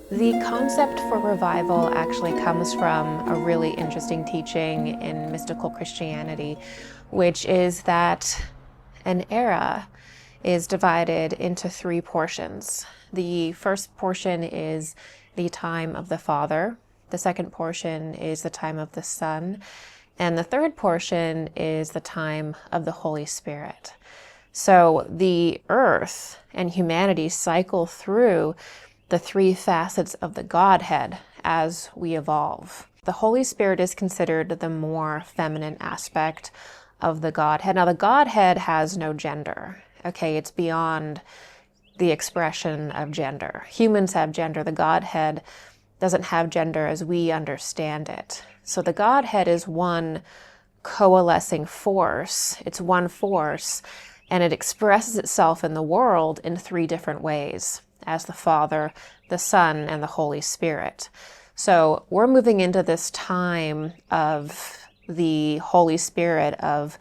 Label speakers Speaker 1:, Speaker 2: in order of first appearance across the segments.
Speaker 1: The concept for revival actually comes from a really interesting teaching in mystical Christianity, which is that an era is divided into three portions. The first portion is the time of the Father, the second portion is the time of the Son, and the third portion is the time of the Holy Spirit. So the earth and humanity cycle through the three facets of the Godhead as we evolve. The Holy Spirit is considered the more feminine aspect of the Godhead. Now, the Godhead has no gender. Okay, it's beyond the expression of gender. Humans have gender. The Godhead doesn't have gender as we understand it. So the Godhead is one coalescing force. It's one force, and it expresses itself in the world in three different ways, as the Father, the Son, and the Holy Spirit. So we're moving into this time of the Holy Spirit, of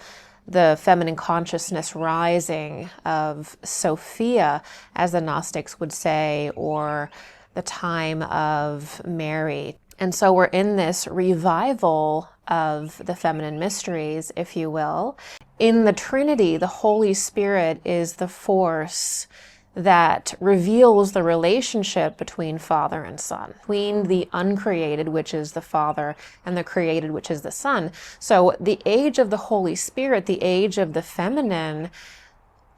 Speaker 1: the feminine consciousness rising, of Sophia, as the Gnostics would say, or the time of Mary. And so we're in this revival of the feminine mysteries, if you will. In the Trinity, the Holy Spirit is the force that reveals the relationship between Father and Son, between the uncreated, which is the Father, and the created, which is the Son. So the age of the Holy Spirit, the age of the feminine,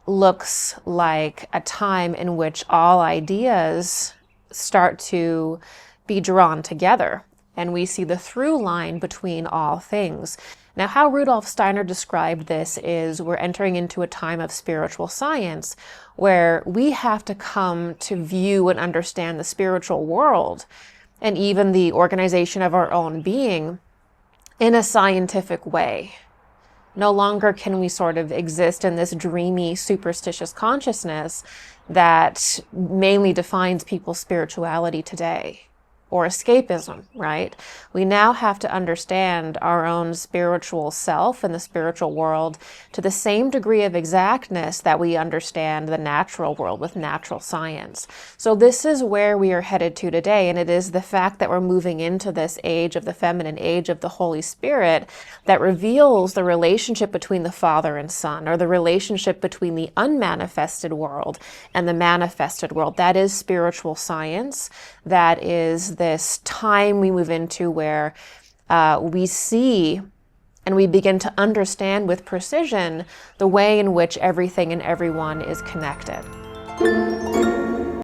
Speaker 1: looks like a time in which all ideas start to be drawn together, and we see the through line between all things. Now, how Rudolf Steiner described this is we're entering into a time of spiritual science where we have to come to view and understand the spiritual world and even the organization of our own being in a scientific way. No longer can we sort of exist in this dreamy, superstitious consciousness that mainly defines people's spirituality today, or escapism, right? We now have to understand our own spiritual self and the spiritual world to the same degree of exactness that we understand the natural world with natural science. So this is where we are headed to today, and it is the fact that we're moving into this age of the feminine, age of the Holy Spirit, that reveals the relationship between the Father and Son, or the relationship between the unmanifested world and the manifested world. That is spiritual science. That is this time we move into where we see and we begin to understand with precision the way in which everything and everyone is connected.